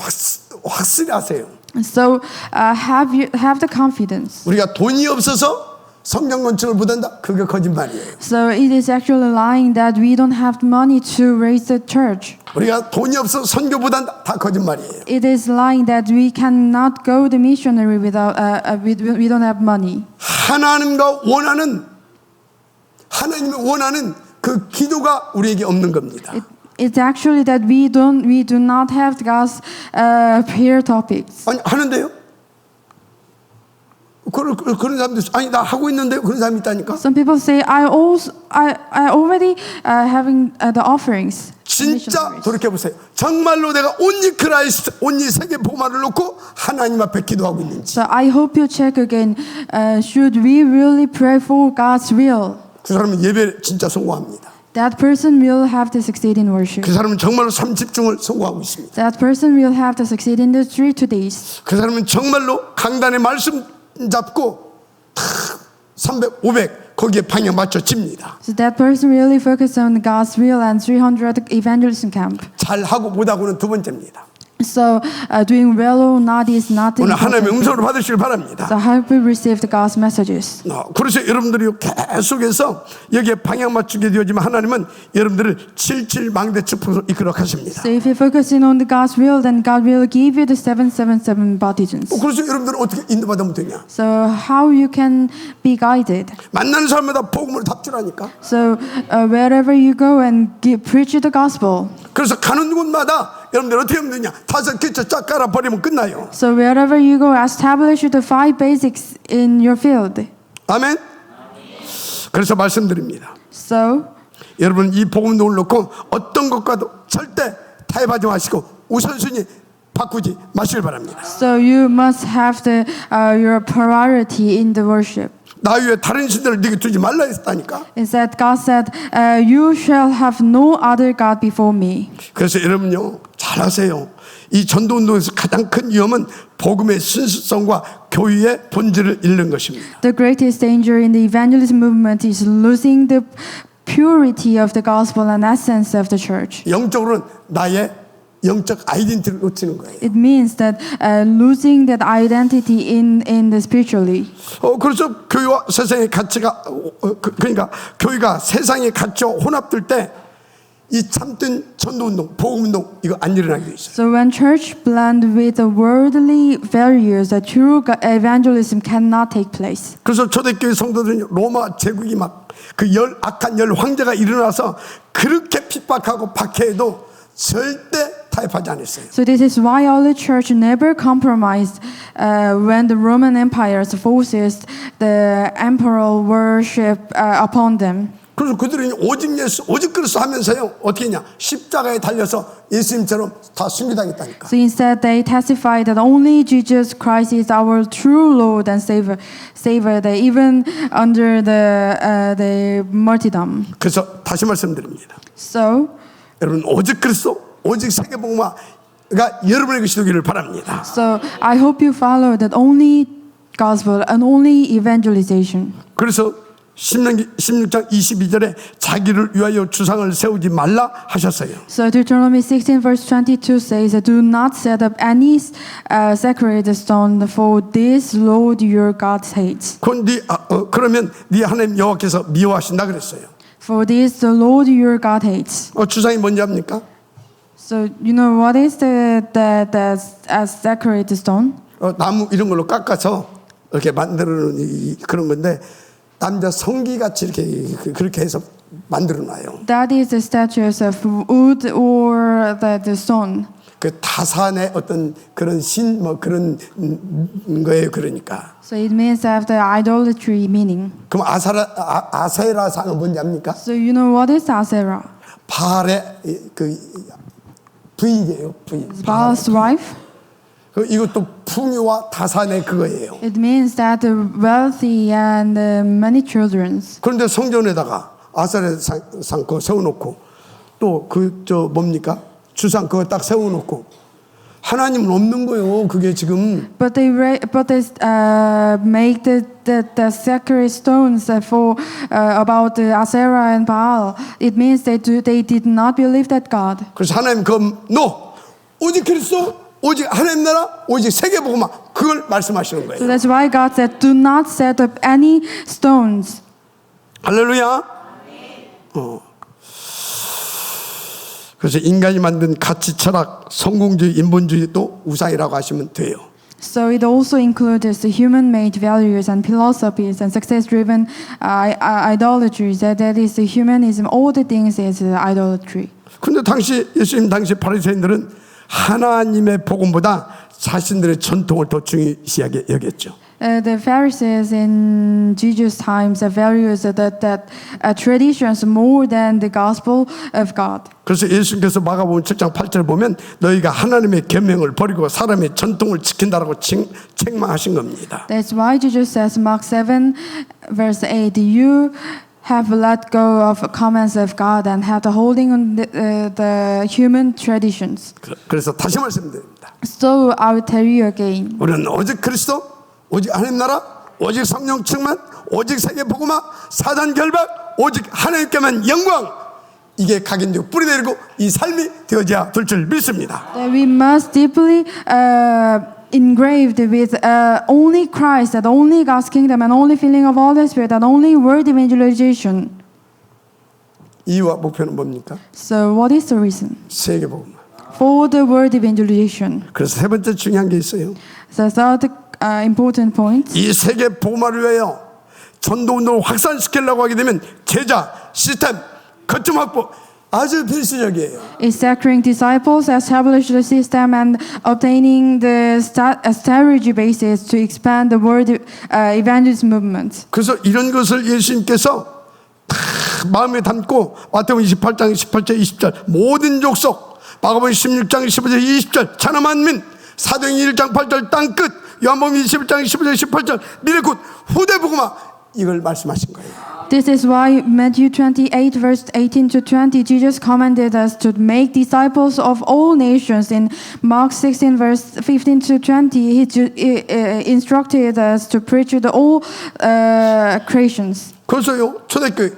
확실히 아세요. So have the confidence. 우리가 돈이 없어서 성경 건축을 못한다? 그게 거짓말이에요. So it is actually lying that we don't have money to raise the church. 우리가 돈이 없어서 선교 못한다? 다 거짓말이에요. It is lying that we cannot go the missionary without we don't have money. 하나님과 원하는 하나님이 원하는 그 기도가 우리에게 없는 겁니다. It's actually that we do not have God's prayer topics. 아니 하는데요? 그런 사람들 아니 나 하고 있는데요. 그런 사람이 있다니까. Some people say I already having the offerings. 진짜 돌이켜 보세요. 정말로 내가 온리 크라이스트, 온리 세계 복음화를 놓고 하나님 앞에 기도하고 있는지. So I hope you check again. Should we really pray for God's will? 그 사람은 예배 진짜 성공합니다. That person will have to succeed in worship. 그 사람은 정말로 삶 집중을 성공하고 있습니다. That person will have to succeed in the 3 2days. 그 사람은 정말로 강단의 말씀 잡고 300, 500 거기에 방향 맞춰집니다. So that person really focus on God's will and 300 evangelism camp. 잘하고 못하고는 두 번째입니다. So doing well or not is not 오늘 하나님의 important. 음성을 받으시길 바랍니다. So how we receive the God's messages. 그래서 여러분들이 계속해서 여기에 방향 맞추게 되어지면 하나님은 여러분들을 77 망대 축복으로 이끌어 가십니다. So if you're focusing on the God's will, then God will give you the 777 baptisms. 그래서 여러분들은 어떻게 인도받으면 되냐? So how you can be guided. 만나는 사람마다 복음을 답주라니까. So wherever you go and preach the gospel. 그래서 가는 곳마다 여러분들 어떻게 하면 되냐? 5 기초 쫙 깔아버리면 끝나요. So wherever you go, establish the 5 basics in your field. 아멘. 그래서 말씀드립니다. So 여러분 이 복음을 놓고 어떤 것과도 절대 타협하지 마시고 우선순위 바꾸지 마시길 바랍니다. So you must have the your priority in the worship. 나 위에 다른 신들을 네게 두지 말라 했다니까. Is that God said, "You shall have no other god before me." 그래서 여러분요 잘하세요. 이 전도 운동에서 가장 큰 위험은 복음의 순수성과 교회의 본질을 잃는 것입니다. The greatest danger in the evangelism movement is losing the purity of the gospel and essence of the church. 영적으로는 나의 영적 아이덴티티를 놓치는 거예요. It means that losing that identity in the spiritually. 그래서 교회와 세상의 가치가 그러니까 교회가 세상의 가치와 혼합될 때 이 참된 전도운동, 복음운동 이거 안 일어나게 돼 있어요. So when church blend with the worldly values, the true evangelism cannot take place. 그래서 초대교회 성도들은 로마 제국이 막 그 악한 열 황제가 일어나서 그렇게 핍박하고 박해해도 절대 타협하지 않았어요. So this is why early church never compromised when the Roman Empire's forces the emperor worship upon them. 그래서 그들이 오직 예수, 오직 그리스도 하면서요 어떻게 했냐? 십자가에 달려서 예수님처럼 다 순교당했다니까. So instead, they testify that only Jesus Christ is our true Lord and Savior. They even under the martyrdom. 그래서 다시 말씀드립니다. So 여러분 오직 그리스도, 오직 세계복음화가 여러분에게 시도기를 바랍니다. So I hope you follow that only gospel and only evangelization. 그래서 신명기 16장 22절에 자기를 위하여 주상을 세우지 말라 하셨어요. So Deuteronomy 16 verse 22 says, "Do not set up any sacred stone, for this Lord your God hates. 그러면 네 하나님 여호와께서 미워하신다 그랬어요. For this the Lord your God hates." 주상이 뭔지 압니까? So you know what is the sacred stone? 나무 이런 걸로 깎아서 이렇게 만드는 그런 건데 남자 성기같이 이렇게 그렇게 해서 만들어놔요. That is the statues of wood or the stone. 그 타산의 어떤 그런 뭐 그런 거예요. 그러니까. So it means that the idolatry meaning. 그럼 아세라상은 뭔지 압니까? So you know what is Asherah? 바알의 그 부인이에요. 부인. Baal's wife. 이것도 풍요와 다산의 그거예요. It means that the wealthy and many children. 그런데 성전에다가 아세라상 그거 세워놓고 또 뭡니까? 주상 그거 딱 세워놓고 하나님은 없는 거예요. 그게 지금. But they make the sacred stones for about the Asherah and Baal. It means they did not believe that God. 그래서 하나님 오직 그리스도, 오직 하나님 나라, 오직 세계복음화 그걸 말씀하시는 거예요. So that's why God said, "Do not set up any stones." 할렐루야. 그래서 인간이 만든 가치 철학, 성공주의, 인본주의도 우상이라고 하시면 돼요. So it also includes the human-made values and philosophies and success-driven idolatries. That is the humanism. All the things is idolatry. 그런데 예수님 당시 바리새인들은 하나님의 복음보다 자신들의 전통을 더 중요시하게 여겼죠. The Pharisees in Jesus' times values that traditions more than the gospel of God. 그래서 예수님께서 마가복음 7장 8절을 보면 너희가 하나님의 계명을 버리고 사람의 전통을 지킨다라고 책망하신 겁니다. That's why Jesus says, Mark 7, verse 8, "You have let go of commands of God and have the holding on the human traditions." 그래서 다시 말씀드립니다. So I will tell you again. 우리는 오직 그리스도, 오직 하나님 나라, 오직 성령 충만, 오직 세계 복음화, 사단 결박, 오직 하나님께만 영광. 이게 각인되고 뿌리내리고 이 삶이 되어져야 될 줄 믿습니다. That we must deeply engraved with only Christ, that only God's kingdom, and only filling of all the Spirit, and only word evangelization. 이유와 목표는 뭡니까? So what is the reason? 세계 복음화. For the word evangelization. 그래서 세 번째 중요한 게 있어요. The third important point. 이 세계 복음화를 위하여 전도 운동을 확산시키려고 하게 되면 제자, 시스템, 거점 확보 아주 필수적이에요. Is securing disciples, establish the system, and obtaining the strategy basis to expand the word evangelism movement. 그래서 이런 것을 예수님께서 다 마음에 담고 마태복음 28장 18절 20절 모든 족속, 마가복음 16장 15절 20절 천하 만민, 사도행전 1장 8절 땅끝, 요한복음 21장 15절 18절 미래굿 후대 복음화 이걸 말씀하신 거예요. This is why Matthew 28 verse 18 to 20 Jesus commanded us to make disciples of all nations. In Mark 16 verse 15 to 20 he instructed us to preach to all creations. 그래서요 초대교회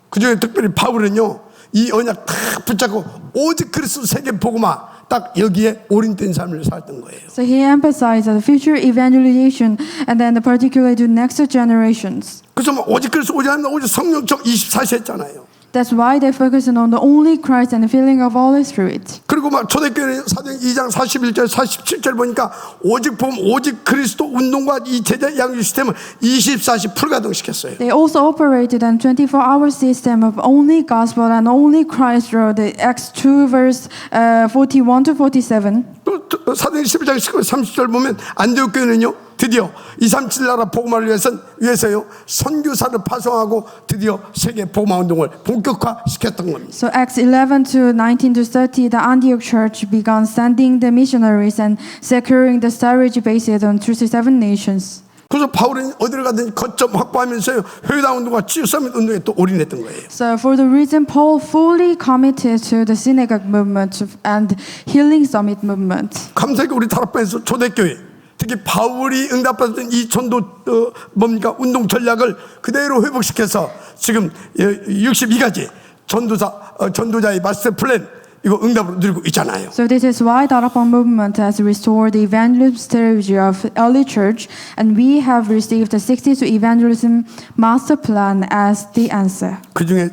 그중에 특별히 바울은요 이 언약 다 붙잡고 오직 그리스도 세계 복음화 딱 여기에 올인된 삶을 살았던 거예요. So he emphasized the future evangelization and then particularly to next generations. 그래서 뭐 오직 그리스도 오직 하나님 오직 성령적 24시 했잖아요. That's why they focus on the only Christ and the filling of Holy Spirit. 그리고 막 초대교회 사도행 2장 41절 47절 보니까 오직 복음 오직 그리스도 운동과 이 제자 양육 시스템을 24시 풀가동시켰어요. They also operated on 24-hour system of only gospel and only Christ through the Acts 2 verse 41 to 47. 또 사도행 11장 19, 30절 보면 안디옥 교회는요 드디어 237 나라 복음화를 위해서요 선교사를 파송하고 드디어 세계 복음화 운동을 본격화시켰던 겁니다. So Acts 11 to 19 to 30, the Antioch church began sending the missionaries and securing the strategy based on 37 nations. 그래서 바울은 어디를 가든지 거점 확보하면서요 회당 운동과 치유 서밋 운동에 또 올인했던 거예요. So for the reason Paul fully committed to the synagogue movement and healing summit movement. 감사하게 우리 다락방에서 초대교회 특히 바울이 응답받았던 이 전도 운동 전략을 그대로 회복시켜서 지금 62가지 전도자의 마스터 플랜 이거 응답으로 누리고 있잖아요. So this is why Darakbang movement has restored the evangelism strategy of early church, and we have received the 62 evangelism master plan as the answer. 그 중에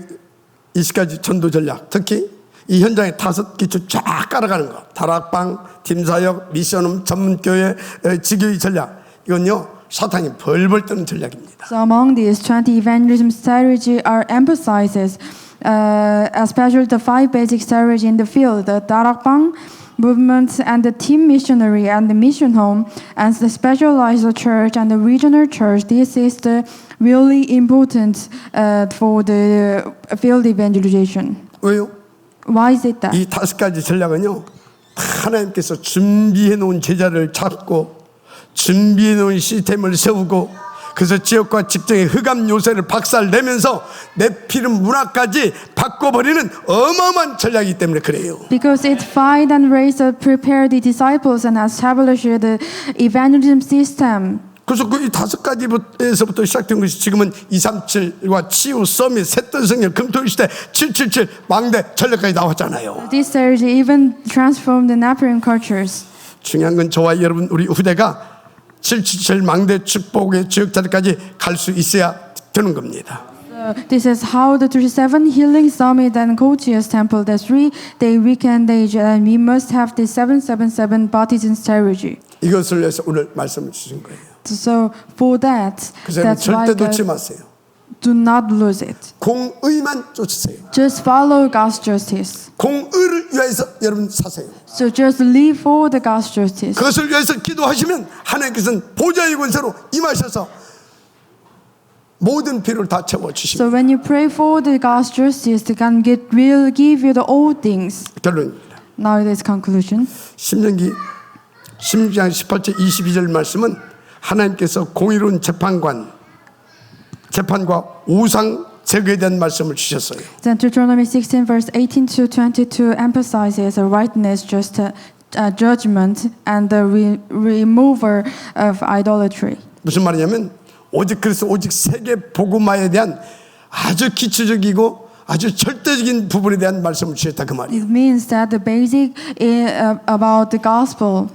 20가지 전도 전략, 특히 이 현장에 5기초 쫙 깔아가는 거. 다락방, 팀사역, 미션홈, 전문교회, 지교의 전략. 이건요 사탄이 벌벌 떠는 전략입니다. So among these 20 evangelism strategy are emphasizes especially the 5 basic strategy in the field, the Darakbang movement and the team missionary and the mission home and the specialized church and the regional church. This is the really important for the field evangelization. 왜요? Why is it that? 이 5가지 전략은요 하나님께서 준비해 놓은 제자를 찾고 준비해 놓은 시스템을 세우고 그래서 지역과 직장의 흑암 요새를 박살내면서 내피름 문화까지 바꿔버리는 어마어마한 전략이기 때문에 그래요. Because it find and raise and prepare the disciples and establish the evangelism system. 그래서 그 이 5가지에서부터 시작된 것이 지금은 237과 치유, 서밋, 셋던 성령, 금토일 시대, 777 망대 전략까지 나왔잖아요. This strategy even transformed the Napoleon cultures. 중요한 건 저와 여러분 우리 후대가 777 망대 축복의 지역자리까지 갈 수 있어야 되는 겁니다. This is how the 37 Healing Summit and Coaches Temple, the 3-day weekend age, and we must have the 777 baptism strategy. 이것을 위해서 오늘 말씀을 주신 거예요. So for that, 그래서 that's why 절대 놓지 God, 마세요. do not lose it. 공의만 쫓으세요. Just follow God's justice. 공의를 위해서 여러분 사세요. So just live for the God's justice. 그것을 위해서 기도하시면 하나님께서는 보좌의 권세로 임하셔서 모든 필요를 다 채워주십니다. So when you pray for the God's justice, God will give you the all things. 결론입니다. Now it is conclusion. 신명기 16장 18절 22절 말씀은 하나님께서 공의로운 재판과 우상 제거에 대한 말씀을 주셨어요. Then Deuteronomy 16 verse 18 to 22 emphasizes the rightness, just judgment, and the remover of idolatry. 무슨 말이냐면 오직 그리스도 오직 세계 복음화에 대한 아주 기초적이고 아주 절대적인 부분에 대한 말씀을 주셨다 그 말이에요. It means that the basic about the gospel.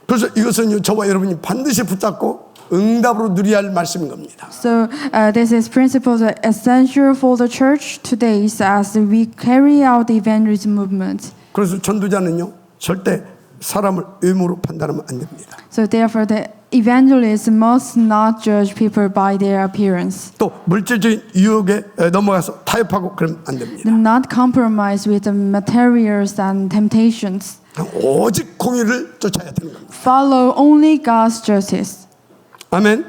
그래서 이것은 저와 여러분이 반드시 붙잡고 응답으로 누려야 할 말씀인 겁니다. So this is principles essential for the church today as we carry out the evangelism movement. 그래서 전도자는요 절대 사람을 외모로 판단하면 안 됩니다. So therefore the evangelist must not judge people by their appearance. 또 물질적인 유혹에 넘어가서 타협하고 그러면 안 됩니다. Do not compromise with the materials and temptations. 오직 공의를 쫓아야 되는 겁니다. Follow only God's justice. 아멘.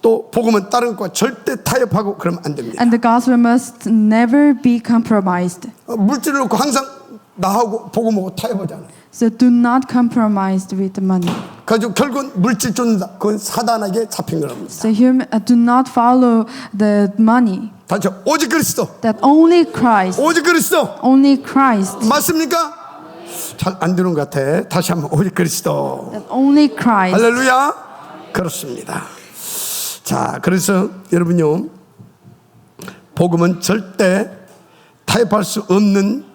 또 복음은 다른 것과 절대 타협하고 그러면 안 됩니다. And the gospel must never be compromised. 물질을 놓고 항상 나하고 복음하고 타협하잖아요. So do not compromise with the money. 그래서 결국은 물질 쫓는다. 그건 사단에게 잡힌 겁니다. So do not follow the money. 다시 오직 그리스도. That only Christ. 오직 그리스도. Only Christ. 맞습니까? 잘 안 되는 것 같아. 다시 한번 오직 그리스도. That only Christ. 할렐루야. 그렇습니다. 자, 그래서 여러분요, 복음은 절대 타협할 수 없는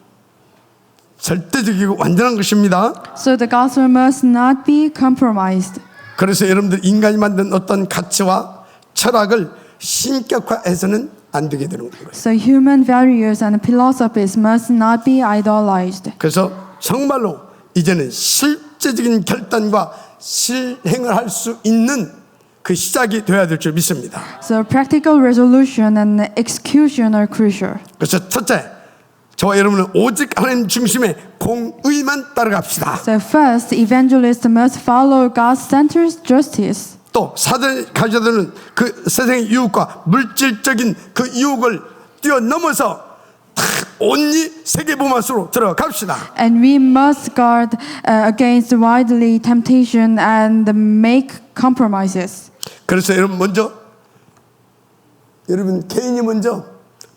절대적이고 완전한 것입니다. So the gospel must not be compromised. 그래서 여러분들 인간이 만든 어떤 가치와 철학을 신격화해서는 안 되게 되는 거예요. So human values and philosophies must not be idolized. 그래서 정말로 이제는 실제적인 결단과 실행을 할 수 있는 그 시작이 되어야 될 줄 믿습니다. So practical resolution and execution are crucial. 그래서 첫째, 저와 여러분은 오직 하나님 중심의 공의만 따라갑시다. So first, evangelists must follow God-centered justice. 또 사단이 가져다는 그 세상의 유혹과 물질적인 그 유혹을 뛰어넘어서 온리 세계보마스로 들어갑시다. And we must guard against widely temptation and make compromises. 그래서 여러분 개인이 먼저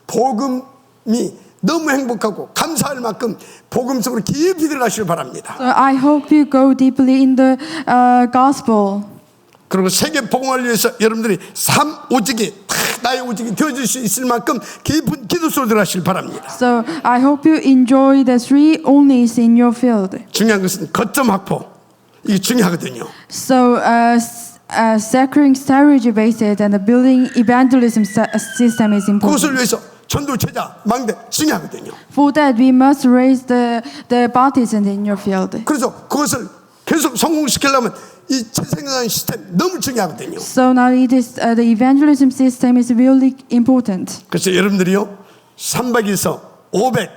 복음이 너무 행복하고 감사할 만큼 복음 속으로 깊이 들어가시길 바랍니다. So I hope you go deeply in the gospel. 그리고 세계 복음을 위해서 여러분들이 삶 오직이 나의 오직이 되어질 수 있을 만큼 깊은 기도 속으로 들어가시길 바랍니다. So I hope you enjoy the three onlys in your field. 중요한 것은 거점 확보. 이게 중요하거든요. So securing strategy bases and building evangelism system is important. 그것을 위해서 전도 제자 망대 중요하거든요. For that we must raise the partisans in your field. 그래서 그것을 계속 성공시키려면 이 재생산 시스템 너무 중요하거든요. So now it is the evangelism system is really important. 그래서 여러분들이요 300에서 500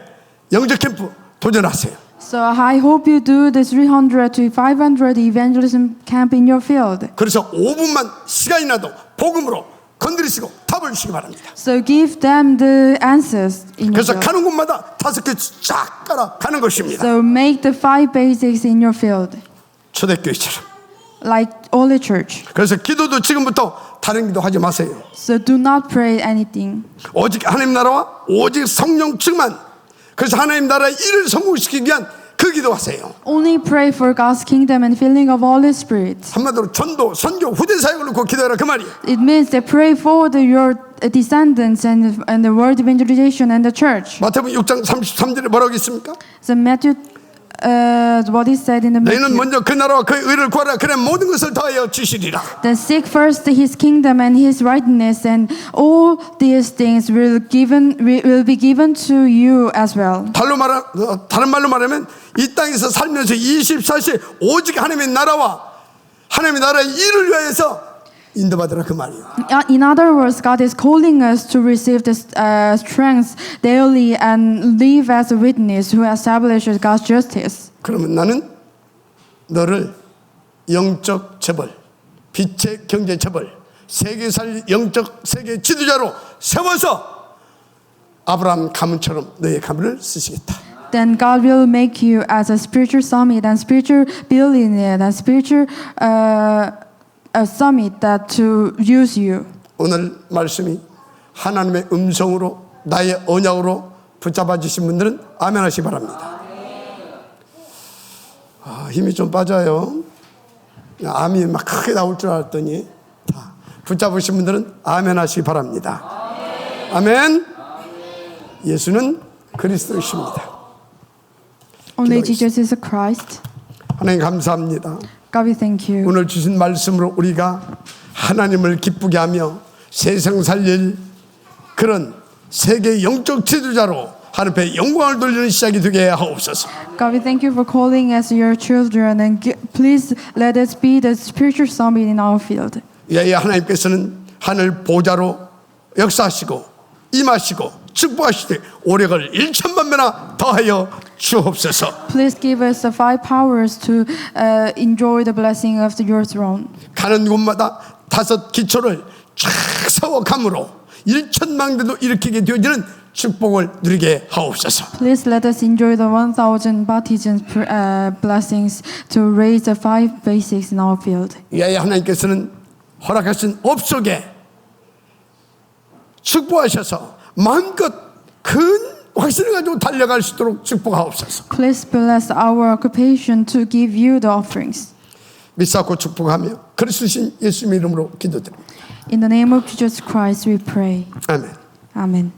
영적 캠프 도전하세요. So I hope you do the 300 to 500 evangelism camp in your field. 그래서 5분만 시간이 나도 복음으로 건드리시고 답을 주시기 바랍니다. So give them the answers in your 그래서 field. 가는 곳마다 5개 쫙 깔아 가는 것입니다. So make the 5 basics in your field, 초대교회처럼. like Holy Church. 그래서 기도도 지금부터 다른 기도 하지 마세요. So do not pray anything. 오직 하나님 나라와 오직 성령 충만. 그래서 하나님 나라의 일을 성공시키기 위한 그 기도하세요. Only pray for God's kingdom and filling of Holy Spirit. 한마디로 전도, 선교, 후대 사역을 놓고 기도하라 그 말이에요. It means that pray for your descendants and the world evangelization and the church. 마태복음 6장 33절에 뭐라고 있습니까? So Matthew, what is said in the 너희는 Matthew? 먼저 그 나라와 그의 의를 구하라. 그래 모든 것을 더하여 주시리라. Then seek first His kingdom and His righteousness, and all these things will be given to you as well. 다른 말로 말하면 이 땅에서 살면서 24시에 오직 하나님의 나라와 하나님의 나라의 일을 위해서 인도받으라 그 말이에요. In other words, God is calling us to receive the strength daily and live as a witness who establishes God's justice. 그러면 나는 너를 영적 재벌, 빛의 경제 재벌, 세계 살 영적 세계 지도자로 세워서 아브라함 가문처럼 너의 가문을 쓰시겠다. Then God will make you as a spiritual summit and spiritual billionaire and spiritual a summit that to use you. 오늘 말씀이 하나님의 음성으로 나의 언약으로 붙잡아 주신 분들은 아멘 하시기 바랍니다. 힘이 좀 빠져요. 암이 막 크게 나올 줄 알았더니 붙잡으신 분들은 아멘 하시기 바랍니다. 아멘. 예수는 그리스도이십니다. Only Jesus is a Christ. 하나님 감사합니다. God, we thank you. 오늘 주신 말씀으로 우리가 하나님을 기쁘게 하며 세상 살릴 그런 세계 영적 지도자로 하나님 앞에 영광을 돌리는 시작이 되게 하옵소서. God, we thank you for calling us your children, and please let us be the spiritual summit in our field. 예, 하나님께서는 하늘 보좌로 역사하시고 임하시고 축복하시되 오력을 1천만 배나 더하여 주옵소서. Please give us the 5 powers to enjoy the blessing of your throne. 가는 곳마다 5 기초를 쫙 세워 감으로 1천만 대도 일으키게 되어지는 축복을 누리게 하옵소서. Please let us enjoy the 1,000 partisans blessings to raise the 5 basics in our field. 예, 하나님께서는 허락하신 업 속에 축복하셔서 마음껏 큰 확신을 가지고 달려갈 수 있도록 축복하옵소서. Please bless our occupation to give you the offerings. 믿사고 축복하며 그리스도신 예수님 이름으로 기도드립니다. In the name of Jesus Christ we pray. 아멘. Amen.